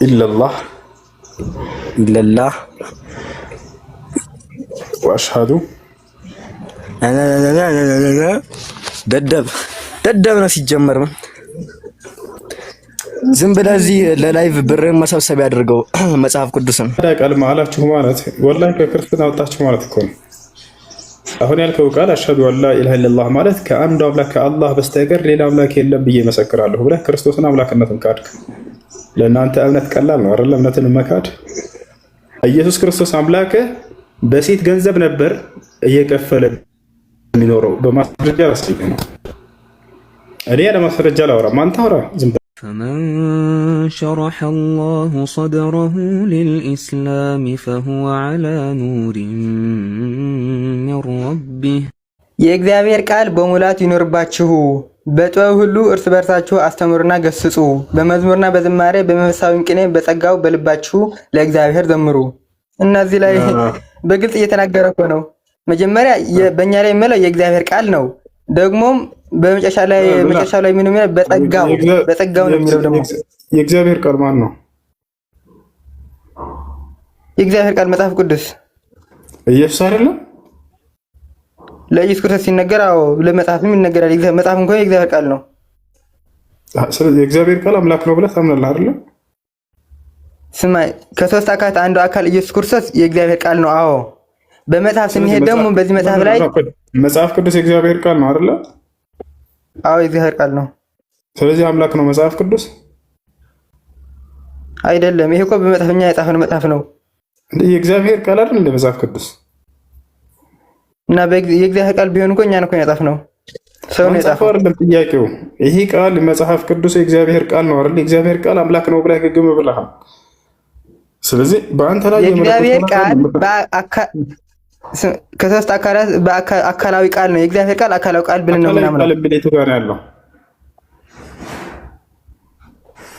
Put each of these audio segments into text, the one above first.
ኢለላህ ኢለላህ ወአሽሀዱ ደደብ ነው ሲጀመር። ዝም ብለህ እዚህ ለላይቭ ብር መሰብሰብ ያድርገው መጽሐፍ ቅዱስን ቃል ማላችሁ ማለት ወላሂ ከክርስትና ወጣችሁ ማለት እኮ ነው። አሁን ያልከው ቃል አሽሀዱ አላ ኢላሀ ኢለላህ ማለት ከአንዱ አምላክ ከአላህ በስተቀር ሌላ አምላክ የለም ብዬ መሰክራለሁ ብለህ ክርስቶስን አምላክነቱን ካድክ። ለእናንተ እምነት ቀላል ነው አይደል? እምነትን መካድ። ኢየሱስ ክርስቶስ አምላክ በሴት ገንዘብ ነበር እየከፈለ የሚኖረው። በማስረጃ ረስልኝ ነው። እኔ ያለ ማስረጃ ላወራ አንተ አውራ ዝም فمن شرح الله صدره للإسلام فهو على نور من ربه የእግዚአብሔር ቃል በሙላት ይኖርባችሁ፣ በጥበብ ሁሉ እርስ በርሳችሁ አስተምሩና ገስጹ፣ በመዝሙርና በዝማሬ በመንፈሳዊ ቅኔ በጸጋው በልባችሁ ለእግዚአብሔር ዘምሩ። እነዚህ ላይ በግልጽ እየተናገረ እኮ ነው። መጀመሪያ በእኛ ላይ የሚለው የእግዚአብሔር ቃል ነው። ደግሞም በመጨረሻው ላይ ምን የሚለው በጸጋው ነው የሚለው። ደግሞ የእግዚአብሔር ቃል ማን ነው? የእግዚአብሔር ቃል መጽሐፍ ቅዱስ ኢየሱስ አይደለም? ለኢየሱስ ክርስቶስ ሲነገር አዎ ለመጽሐፍም ይነገራል። መጽሐፍ እንኳን የእግዚአብሔር ቃል ነው። ስለዚህ የእግዚአብሔር ቃል አምላክ ነው ብለህ ታምናለህ አይደል? ስማ ከሶስት አካላት አንዱ አካል ኢየሱስ ክርስቶስ የእግዚአብሔር ቃል ነው። አዎ በመጽሐፍ ስንሄድ ደግሞ በዚህ መጽሐፍ ላይ መጽሐፍ ቅዱስ የእግዚአብሔር ቃል ነው አይደል? አዎ የእግዚአብሔር ቃል ነው። ስለዚህ አምላክ ነው መጽሐፍ ቅዱስ አይደለም። ይሄ እኮ በመጽሐፍኛ የጻፈው መጽሐፍ ነው። የእግዚአብሔር ቃል አይደል እንደ መጽሐፍ ቅዱስ? እና የእግዚአብሔር ቃል ቢሆን እኮ እኛን እኮ ያጻፍነው ሰው ነው የጻፈው አይደለም። ጥያቄው ይሄ ቃል መጽሐፍ ቅዱስ የእግዚአብሔር ቃል ነው አይደል? የእግዚአብሔር ቃል አምላክ ነው ብለህ ግግም ብለሃል። ስለዚህ በአንተ ላይ የእግዚአብሔር ቃል ከሶስት አካላት በአካላዊ ቃል ነው። የእግዚአብሔር ቃል አካላዊ ቃል ብለን ነው ምናምን ያለው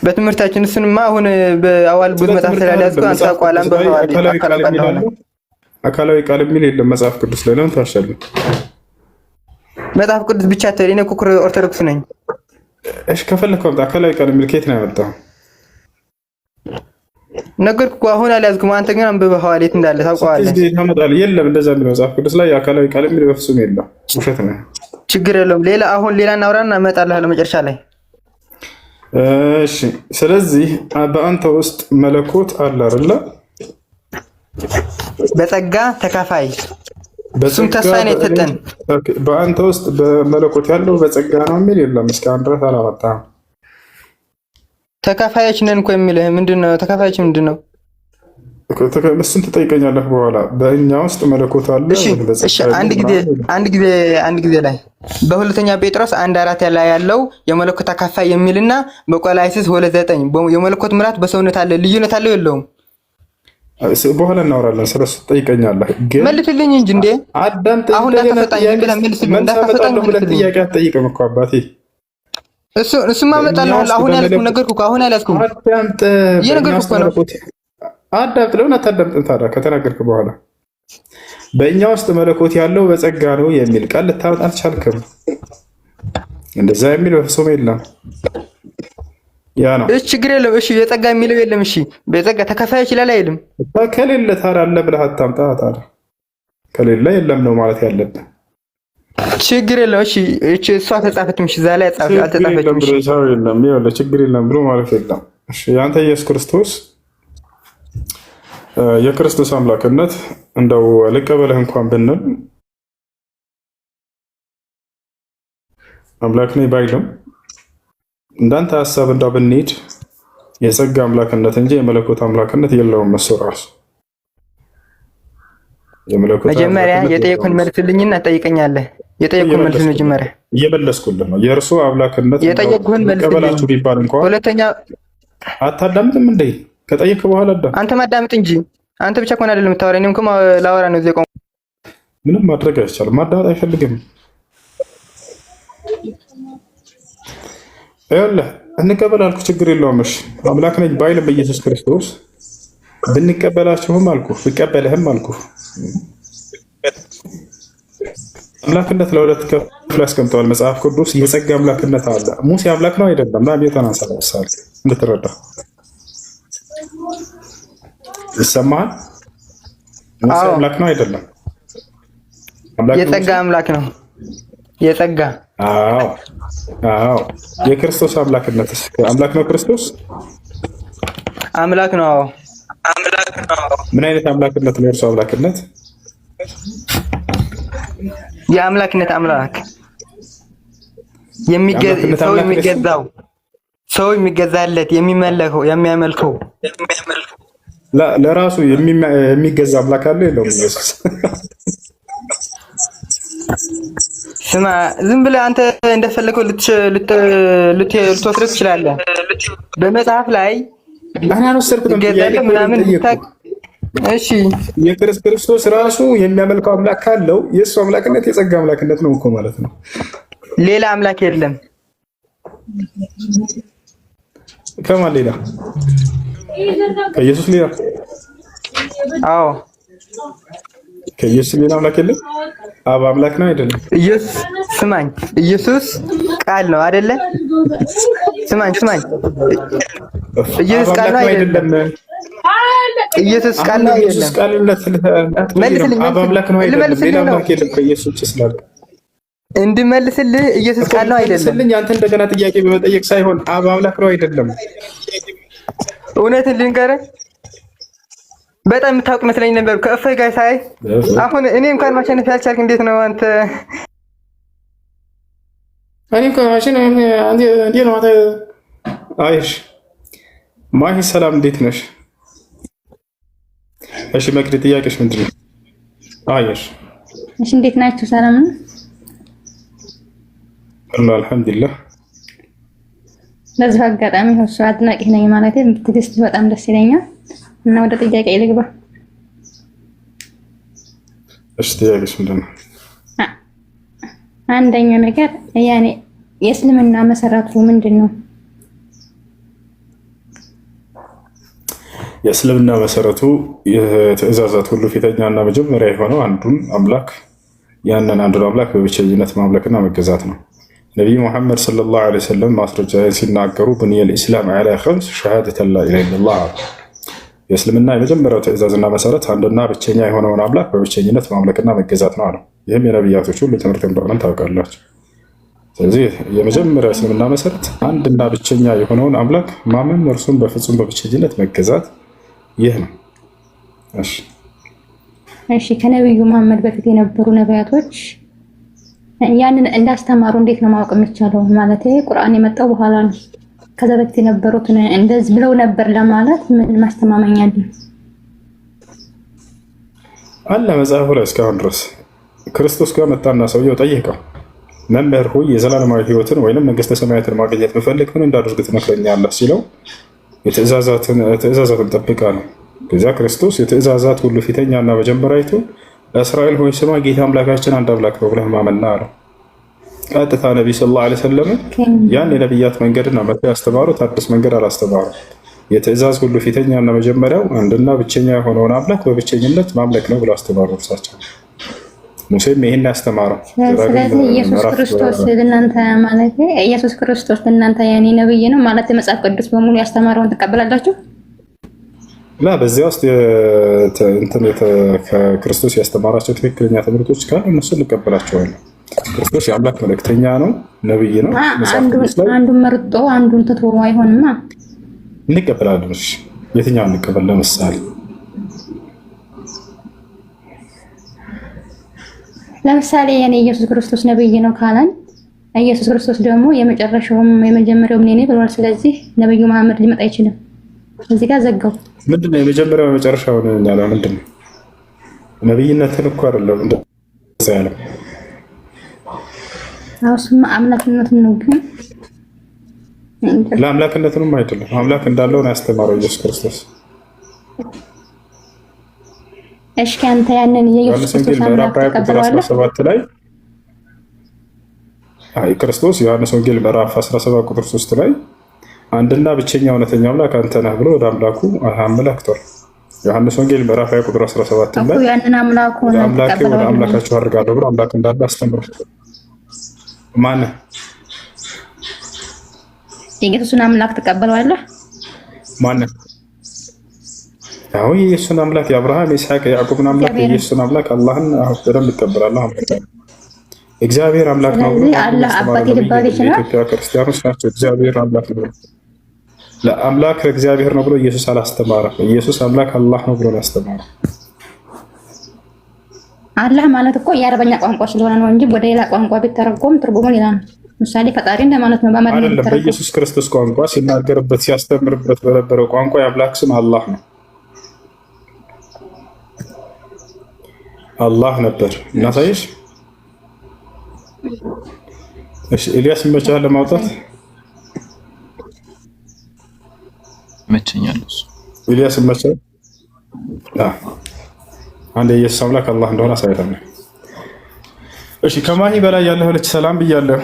በትምህርታችን። እሱንማ አሁን በአዋል ብዙ መጽሐፍ ስላልያዝኩ አንተ አቋላም አካላዊ ቃል የሚል የለም መጽሐፍ ቅዱስ ላይ። ለምን ታሻለህ? መጽሐፍ ቅዱስ ብቻ ተሪ ነው። ኩኩር ኦርቶዶክስ ነኝ። እሺ ከፈለከው አካላዊ ቃል የሚል ከየት ነው ያመጣው? ነገርኩ እኮ አሁን አልያዝኩም። አንተ ግን አንብበኸዋል። የት እንዳለ ታውቀዋለህ። ታመጣለህ። የለም እንደዛ የሚል መጽሐፍ ቅዱስ ላይ አካላዊ ቃል የሚል በፍጹም የለም። ውሸት ነው። ችግር የለውም። ሌላ እናውራና እመጣልሃለሁ መጨረሻ ላይ። እሺ ስለዚህ በአንተ ውስጥ መለኮት አለ አይደል? በጸጋ ተካፋይ በሱም ተስፋ ነው የተሰጠን። በአንተ ውስጥ በመለኮት ያለው በጸጋ ነው የሚል የለም። እስካሁን ድረስ አላወጣም። ተካፋዮች ነን እኮ የሚልህ ምንድነው? ተካፋዮች ምንድነው? እሱን ትጠይቀኛለህ በኋላ። በእኛ ውስጥ መለኮት አለ። እሺ አንድ ጊዜ ላይ በሁለተኛ ጴጥሮስ 1:4 ላይ ያለው የመለኮት ተካፋይ የሚልና በቆላስይስ 2:9 የመለኮት ምራት በሰውነት አለ። ልዩነት አለው የለውም? በኋላ እናወራለን። ስለሱ ትጠይቀኛለህ። ግን መልስልኝ እንጂ እንዴ አዳምጥ። አሁን እንዳታፈጣኝ ብለህ መልስልኝ። እንዳታፈጣኝ ብለህ ጥያቄ አትጠይቅም እኮ አባቴ። እሱማ እመጣለሁ። አሁን ያልኩህ ነገርኩህ እኮ አሁን ያልኩህ አዳምጥ። እየነገርኩህ እኮ ነው። አዳምጥ። ለምን አታዳምጥም ታዲያ? ከተናገርክ በኋላ በእኛ ውስጥ መለኮት ያለው በጸጋ ነው የሚል ቃል ልታመጣ አልቻልክም። እንደዛ የሚል በፍጹም የለም። ያ ነው። እሺ ችግር የለም። እሺ የጸጋ የሚለው የለም። እሺ በጸጋ ተካፋይ ይችላል አይልም? ከሌለ ታዲያ አለ ብለህ አታምጣ። ታዲያ ከሌለ የለም ነው ማለት ያለብህ። ችግር የለም። እሺ እሷ ተጻፈችም። እሺ ዛሬ አልተጻፈችም። እሺ የለም ይኸውልህ፣ ችግር የለም ብሎ ማለት የለም። እሺ ያንተ ኢየሱስ ክርስቶስ የክርስቶስ አምላክነት እንደው ልቀበልህ እንኳን ብንል አምላክ ነኝ ባይልም እንዳንተ ሀሳብ እንዳው ብንሄድ የጸጋ አምላክነት እንጂ የመለኮት አምላክነት የለውም። እሱ ራሱ መጀመሪያ የጠየቁን መልስልኝና ጠይቀኛለህ። የጠየቁን መልስ መጀመሪያ እየመለስኩልህ ነው። የእርሱ አምላክነት የጠየቁን መልስልኝ ቢባል እንኳን ሁለተኛ አታዳምጥም እንዴ? ከጠየቅ በኋላ አንተ ማዳምጥ እንጂ አንተ ብቻ እኮ አይደለም የምታወራኝ። እኔም እኮ ላወራ ነው እዚህ ቆም። ምንም ማድረግ አይቻልም። ማዳመጥ አይፈልግም። ይኸውልህ እንቀበል አልኩህ፣ ችግር የለውም። እሺ አምላክ ነኝ ባይልም በኢየሱስ ክርስቶስ ብንቀበላችሁም አልኩህ፣ ብቀበልህም አልኩህ። አምላክነት ለሁለት ከፍሎ ያስቀምጠዋል መጽሐፍ ቅዱስ። የጸጋ አምላክነት አለ። ሙሴ አምላክ ነው አይደለም? ና ቤተናሳ ለምሳሌ እንድትረዳ ይሰማል? ሙሴ አምላክ ነው አይደለም? የጸጋ አምላክ ነው። የጸጋ አዎ። የክርስቶስ አምላክነትስ አምላክ ነው? ክርስቶስ አምላክ ነው። ምን አይነት አምላክነት ነው የእርሱ አምላክነት? የአምላክነት አምላክ ሰው የሚገዛለት የሚያመልከው ለራሱ የሚገዛ አምላክ አለ የለውም? ኢየሱስ ስማ፣ ዝም ብለህ አንተ እንደፈለገው ልትወስድ ትችላለህ። በመጽሐፍ ላይ እሺ፣ የክርስቶስ ራሱ የሚያመልከው አምላክ ካለው የእሱ አምላክነት የጸጋ አምላክነት ነው እኮ ማለት ነው። ሌላ አምላክ የለም። ከማን ሌላ? ከኢየሱስ ሌላ? አዎ፣ ከኢየሱስ ሌላ አምላክ የለም። አብ አምላክ ነው አይደለም? ኢየሱስ ስማኝ፣ ኢየሱስ ቃል ነው አይደለ? ስማኝ፣ ኢየሱስ ቃል ነው አይደለም? ኢየሱስ ቃል ነው አይደለም? መልስልኝ። አብ አምላክ ነው አይደለም? ሌላ አምላክ የለም ከኢየሱስ ውጭ ስላለ እንድመልስልህ ኢየሱስ ቃል ነው አይደለም? አንተ እንደገና ጥያቄ በመጠየቅ ሳይሆን አብ አምላክ ነው አይደለም? እውነትን ልንገርህ፣ በጣም የምታውቅ መስለኝ ነበር ከእፎይ ጋር ሳይ። አሁን እኔ እንኳን ማሸነፍ ያልቻልክ እንዴት ነው አንተ? እኔ እንኳን ማሸነፍ እንዴት ነው አንተ? አይሽ ማሂ ሰላም፣ እንዴት ነሽ? እሺ መቅዲ፣ ጥያቄሽ ምንድን ነው? አይሽ እሺ፣ እንዴት ናችሁ? ሰላም ነው? አልሐምዱሊላህ። በዚህ አጋጣሚ እሱ አድናቂ ነኝ ማለት ትዕግስት በጣም ደስ ይለኛል። እና ወደ ጥያቄ ልግባ። እሺ ጥያቄሽ ምንድን ነው? አንደኛው ነገር ያኔ የእስልምና መሰረቱ ምንድን ነው? የእስልምና መሰረቱ የትእዛዛት ሁሉ ፊተኛና መጀመሪያ የሆነው አንዱን አምላክ ያንን አንዱን አምላክ በብቸኝነት ማምለክና መገዛት ነው። ነቢይ ሙሐመድ ሰለላሁ ዐለይሂ ወሰለም ማስረጃ ሲናገሩ ቡኒየል ኢስላም ዐላ ኸምስ ሸሃደተን ላ ኢላሃ ኢለላህ። የእስልምና የመጀመሪያው ትእዛዝና መሰረት አንድና ብቸኛ የሆነውን አምላክ በብቸኝነት ማምለክና መገዛት ነው አለው። ይህም የነቢያቶች ሁሉ ትምህርት እንደሆነ ታውቃላችሁ። ስለዚህ የመጀመሪያው እስልምና መሰረት አንድና ብቸኛ የሆነውን አምላክ ማመን፣ እርሱን በፍጹም በብቸኝነት መገዛት ይህ ነው። እሺ ከነቢዩ መሐመድ በፊት የነበሩ ነቢያቶች ያንን እንዳስተማሩ እንዴት ነው ማወቅ የሚቻለው? ማለት ቁርአን የመጣው በኋላ ነው። ከዛ በፊት የነበሩት እንደዚህ ብለው ነበር ለማለት ምን ማስተማመኛ አለ? መጽሐፉ ላይ እስካሁን ድረስ ክርስቶስ ጋር መጣና ሰውየው ጠየቀው፣ መምህር ሆይ የዘላለማዊ ሕይወትን ወይንም መንግስተ ሰማያትን ማግኘት ብፈልግ ምን እንዳደርግ ትመክረኛለህ ሲለው ትእዛዛትን ጠብቃ ነው። ከዚያ ክርስቶስ የትእዛዛት ሁሉ ፊተኛና መጀመሪያይቱ እስራኤል ሆይ ስማ ጌታ አምላካችን አንድ አምላክ ነው ብለህ ማመንና አለው። ቀጥታ ነቢይ ሰለላሁ ዐለይሂ ወሰለም ያን የነቢያት መንገድና መጥተው ያስተማሩት አዲስ መንገድ አላስተማሩ። የትእዛዝ ሁሉ ፊተኛና መጀመሪያው አንድና ብቸኛ የሆነውን አምላክ በብቸኝነት ማምለክ ነው ብለው አስተማሩ እርሳቸው። ሙሴም ይሄን ያስተማረው። ስለዚህ ኢየሱስ ክርስቶስ ለእናንተ ማለት ኢየሱስ ክርስቶስ ለእናንተ ያኔ ነብይ ነው ማለት የመጽሐፍ ቅዱስ በሙሉ ያስተማረውን ትቀበላላችሁ? በዚያ ውስጥ ከክርስቶስ ያስተማራቸው ትክክለኛ ትምህርቶች ካሉ እነሱ እንቀበላቸዋለን። ክርስቶስ የአምላክ መልእክተኛ ነው፣ ነብይ ነው። አንዱን መርጦ አንዱን ትቶ አይሆንማ። እንቀበላለን። የትኛውን እንቀበል? ለምሳሌ የኔ ኢየሱስ ክርስቶስ ነብይ ነው ካለን ኢየሱስ ክርስቶስ ደግሞ የመጨረሻውም የመጀመሪያውም እኔ ነኝ ብሏል። ስለዚህ ነብዩ መሐመድ ሊመጣ አይችልም። እዚህ ጋር ዘጋው። ምንድነው የመጀመሪያው የመጨረሻው ነው ያለው? ምንድነው ነብይነትን እኮ አይደለም እንደዛ ያለው። አውስማ አምላክነቱን ነው ግን ለአምላክነቱንም አይደለም። አምላክ እንዳለው ነው ያስተማረው ኢየሱስ ክርስቶስ። እሺ ካንተ ያንን የኢየሱስ ክርስቶስ አምላክ ተቀበለዋለህ? 17 ላይ ክርስቶስ ዮሐንስ ወንጌል ምዕራፍ 17 ቁጥር 3 ላይ አንድና ብቸኛ እውነተኛ አምላክ አንተ ነህ ብሎ ወደ አምላኩ አመላክቷል። ዮሐንስ ወንጌል ምዕራፍ 20 ቁጥር 17 ላይ ያንን አምላኩ ነው ተቀበለው ወደ አምላካችሁ አድርጋለሁ ብሎ አምላክ እንዳለ አስተምሯል። ማን የኢየሱስን አምላክ ተቀበለዋለህ? ማን አሁን የኢየሱስን አምላክ የአብርሃም የይስሐቅ የያዕቆብን አምላክ የኢየሱስን አምላክ አላህን በደንብ ይቀበላለሁ። እግዚአብሔር አምላክ ነው ብሎ አላህ አባቴ ሊባል ይችላል። የኢትዮጵያ ክርስቲያኖች ናቸው እግዚአብሔር አምላክ ነው ለአምላክ እግዚአብሔር ነው ብሎ ኢየሱስ አላስተማረም። ኢየሱስ አምላክ አላህ ነው ብሎ ያስተማረው። አላህ ማለት እኮ የአረበኛ ቋንቋ ስለሆነ ነው እንጂ ወደ ሌላ ቋንቋ ቢተረጎም ትርጉሙ ሌላ ነው። ምሳሌ ፈጣሪ እንደማለት ነው በአማርኛ አይደለም። በኢየሱስ ክርስቶስ ቋንቋ ሲናገርበት ሲያስተምርበት በነበረው ቋንቋ የአምላክ ስም አላህ ነው። አላህ ነበር። እናሳይሽ። እሺ ኤልያስ ይመችሃል ለማውጣት? ይመቸኛል። ኤልያስ ይመችሃል? አንድ የኢየሱስ አምላክ አላህ እንደሆነ አሳይታለሁ። እሺ ከማሂ በላይ ያለህ ልጅ ሰላም ብያለሁ።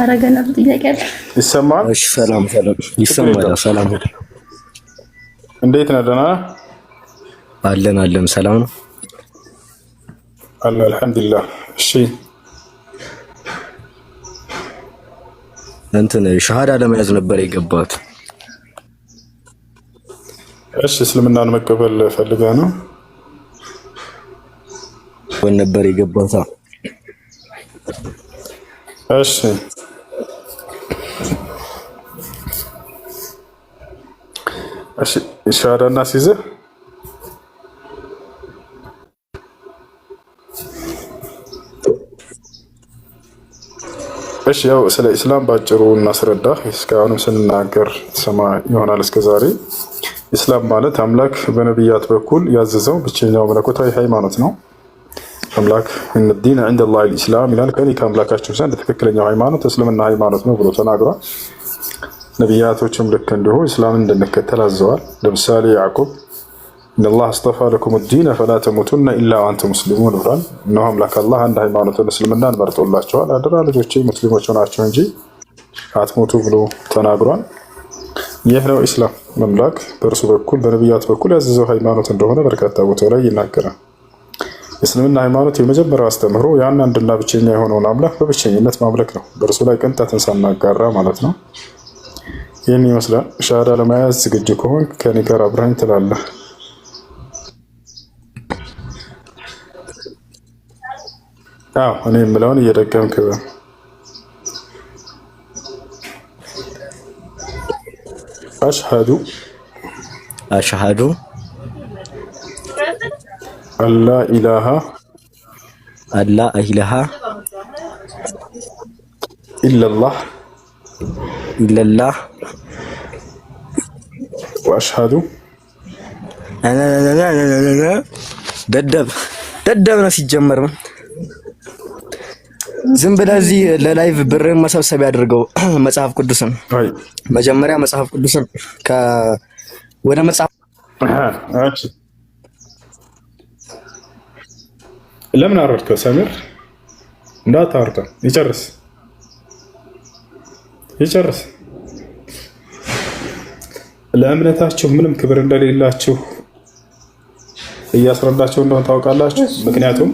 አረጋና ጥያቄ አለ ይሰማል? እሺ ሰላም ይሰማል። ሰላም እንዴት ነህ? ደህና አለን ሰላም ነው አለ አልሐምዱሊላህ። እሺ እንትን ሸሃዳ ለመያዝ ነበር የገባሁት። እሺ እስልምናን መቀበል ፈልገህ ነው? ወን ነበር የገባሁት። እሺ ሸሃዳና ሲይዝህ እሺ ያው ስለ ኢስላም ባጭሩ እናስረዳ። እስካሁንም ስንናገር ሰማ ይሆናል እስከዛሬ። ኢስላም ማለት አምላክ በነቢያት በኩል ያዘዘው ብቸኛው መለኮታዊ ሃይማኖት ነው። አምላክ እነ ዲን ዐንደላሂ አልኢስላም ይላል። ከእኔ ከአምላካችሁ ዘንድ ትክክለኛው ሃይማኖት እስልምና ሃይማኖት ነው ብሎ ተናግሯል። ነቢያቶችም ልክ እንዲሁ ኢስላምን እንድንከተል አዘዋል። ለምሳሌ ያዕቁብ ኢነላህ አስጠፋ ለኩም ዲነ ፈላ ተሙቱነ ኢላ ወአንቱም ሙስሊሙን ብሏል። እነሆ አምላክ አላህ አንድ ሃይማኖትን እስልምናን መርጦላቸዋል። አደራ ልጆቼ ሙስሊሞች ሆናቸው እንጂ አትሞቱ ብሎ ተናግሯል። ይህ ነው ኢስላም። አምላክ በእርሱ በኩል በነቢያት በኩል ያዘዘው ሃይማኖት እንደሆነ በርካታ ቦታ ላይ ይናገራል። የእስልምና ሃይማኖት የመጀመሪያው አስተምህሮ ያን አንድና ብቸኛ የሆነውን አምላክ በብቸኝነት ማምለክ ነው፣ በእርሱ ላይ ቅንጣትን ሳናጋራ ማለት ነው። ይህን ይመስላል። ሻሃዳ ለመያዝ ዝግጁ ከሆን ከኔ ጋር አብረኸኝ ትላለህ። አዎ እኔ የምለውን እየደገምክ አሽሃዱ አላ ኢላሃ ኢለላህ ወአሽሃዱ ደደብ ነው ሲጀመር። ዝም ብለህ እዚህ ለላይቭ ብርን መሰብሰቢያ አድርገው መጽሐፍ ቅዱስን መጀመሪያ መጽሐፍ ቅዱስን ወደ መጽሐፍ ለምን አወረድከው? ሰሚር እንዳታወርደው። ይጨርስ። ለእምነታችሁ ምንም ክብር እንደሌላችሁ እያስረዳችሁ እንደሆነ ታውቃላችሁ። ምክንያቱም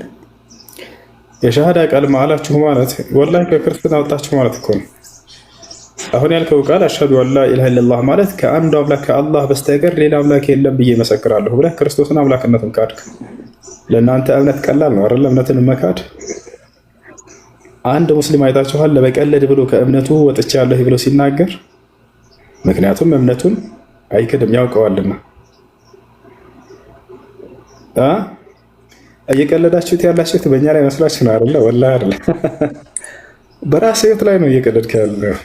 የሻሃዳ ቃል ማላችሁ ማለት ወላሂ ከክርስትና ወጣችሁ ማለት እኮ ነው። አሁን ያልከው ቃል አሽሀዱ አላ ኢላሀ ኢለላህ ማለት ከአንዱ አምላክ ከአላህ በስተቀር ሌላ አምላክ የለም ብዬ መሰክራለሁ ብለህ ክርስቶስን አምላክነትን ካድክ። ለእናንተ እምነት ቀላል ነው አይደል? እምነትን መካድ። አንድ ሙስሊም አይታችኋል ለበቀለድ ብሎ ከእምነቱ ወጥቻለሁ ብሎ ሲናገር፣ ምክንያቱም እምነቱን አይክድም ያውቀዋልና። እየቀለዳችሁት ያላችሁት በእኛ ላይ መስላችሁ ነው አይደለ? ወላሂ አይደለ። በራስህ ህይወት ላይ ነው እየቀለድክ ያለው።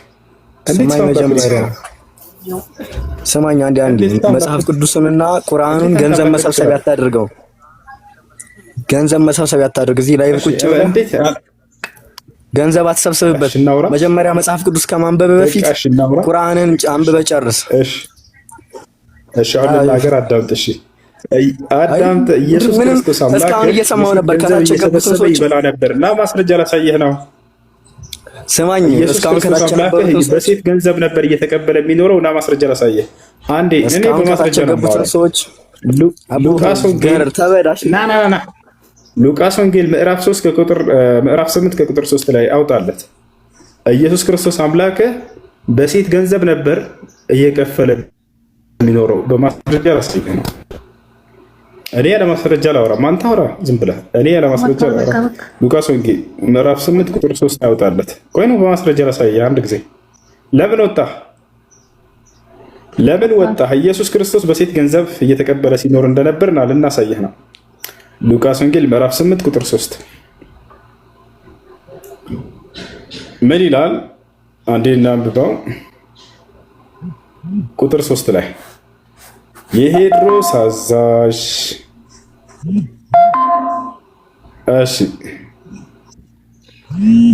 ስማኝ አንዴ መጽሐፍ ቅዱስንና ቁርአኑን ገንዘብ መሰብሰቢያ አታድርገው። ገንዘብ መሰብሰቢያ አታድርግ። እዚህ ላይ ቁጭ ብለህ ገንዘብ አትሰብስብበት። መጀመሪያ መጽሐፍ ቅዱስ ከማንበብ በፊት ቁርአንን አንብበህ ጨርስ። እሺ አሁን ለሀገር አዳምጥ። እሺ አዳምጥ። ኢየሱስ ክርስቶስ አምላክ እስካሁን እየሰማሁ ነበር። ከታች የገቡትን ሰዎች ይበላ ነበር እና ማስረጃ ላሳየህ ነው። ስማኝ፣ እስካሁን ከታች በሴት ገንዘብ ነበር እየተቀበለ የሚኖረው እና ማስረጃ ላሳየህ አንዴ። እኔ በማስረጃ ነው ሰዎች ሉቃስ ወንጌል ተበዳሽ ና ሉቃስ ወንጌል ምዕራፍ 8 ከቁጥር 3 ላይ አውጣለት። ኢየሱስ ክርስቶስ አምላክ በሴት ገንዘብ ነበር እየከፈለ የሚኖረው በማስረጃ ላሳይህ ነው። እኔ ያለ ማስረጃ ላወራ ማን ታወራ? ዝም ብለህ እኔ ያለ ማስረጃ ላወራ። ሉቃስ ወንጌል ምዕራፍ 8 ቁጥር 3 ያወጣለት። ቆይ ነው በማስረጃ ላሳይህ አንድ ጊዜ። ለምን ወጣህ? ለምን ወጣህ? ኢየሱስ ክርስቶስ በሴት ገንዘብ እየተቀበለ ሲኖር እንደነበርና ልናሳይህ ነው። ሉቃስ ወንጌል ምዕራፍ 8 ቁጥር 3 ምን ይላል? አንዴ እናንብበው። ቁጥር 3 ላይ የሄሮድስ አዛዥ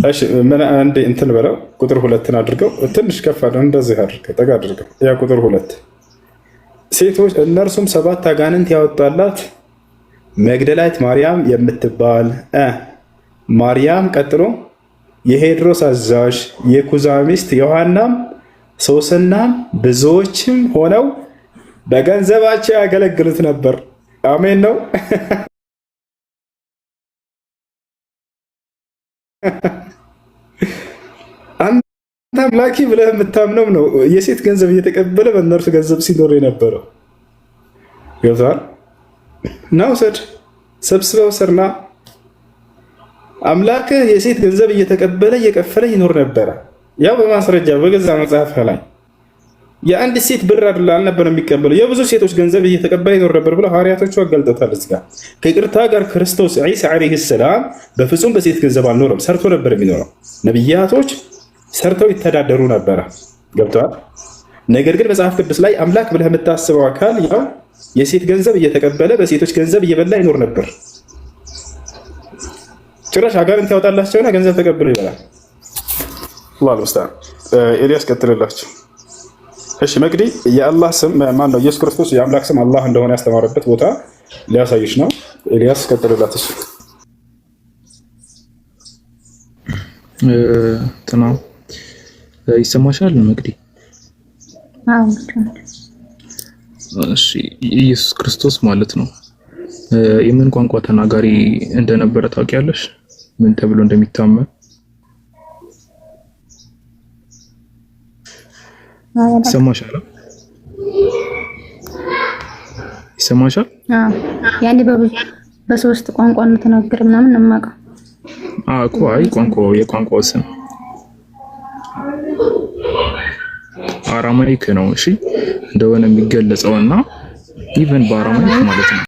እሺ ምን አንዴ እንትን በለው። ቁጥር 2ን አድርገው ትንሽ ከፍ አድርገው እንደዚህ አድርገው ጠጋ አድርገው። ያ ቁጥር 2 ሴቶች እነርሱም 7 አጋንንት ያወጣላት መግደላዊት ማርያም የምትባል ማርያም፣ ቀጥሎ የሄሮድስ አዛዥ የኩዛ ሚስት ዮሐናም ሶስናም ብዙዎችም ሆነው በገንዘባቸው ያገለግሉት ነበር። አሜን ነው። አንተ አምላኪ ብለህ የምታምነው ነው የሴት ገንዘብ እየተቀበለ በእነርሱ ገንዘብ ሲኖር የነበረው ገብቶሃል? ና ውሰድ፣ ሰብስበው ሰርና አምላክህ የሴት ገንዘብ እየተቀበለ እየከፈለ ይኖር ነበረ። ያው በማስረጃ በገዛ መጽሐፍ ላይ የአንድ ሴት ብር አይደል አልነበረ የሚቀበለው የብዙ ሴቶች ገንዘብ እየተቀበለ ይኖር ነበር ብለው ሐዋርያቶቹ አገልጠውታል። እዚህ ጋር ከይቅርታ ጋር ክርስቶስ ዒሳ ዓለይሂ ሰላም በፍጹም በሴት ገንዘብ አልኖረም፣ ሰርቶ ነበር የሚኖረው። ነብያቶች ሰርተው ይተዳደሩ ነበረ። ገብተዋል። ነገር ግን መጽሐፍ ቅዱስ ላይ አምላክ ብለህ የምታስበው አካል ያው የሴት ገንዘብ እየተቀበለ በሴቶች ገንዘብ እየበላ ይኖር ነበር። ጭራሽ አጋንንት ያወጣላቸውና ገንዘብ ተቀብሎ ይበላል። አላህ ወስጣን ኤልያስ ቀጥልላችሁ። እሺ መቅዲ የአላህ ስም ማን ነው? ኢየሱስ ክርስቶስ የአምላክ ስም አላህ እንደሆነ ያስተማረበት ቦታ ሊያሳይሽ ነው። ኤልያስ ቀጥልላት። እሱ ተማም ይሰማሻል መቅዲ? አዎ። እሺ ኢየሱስ ክርስቶስ ማለት ነው የምን ቋንቋ ተናጋሪ እንደነበረ ታውቂያለሽ? ምን ተብሎ እንደሚታመን ይሰማሻል? ይሰማሻል? ያኔ በሶስት ቋንቋ ነው ተናገረ ምናምን ነው የማውቀው። እኮ አይ ቋንቋው የቋንቋው ስም አራማይክ ነው። እሺ እንደሆነ የሚገለጸውና ኢቨን በአራማይክ ማለት ነው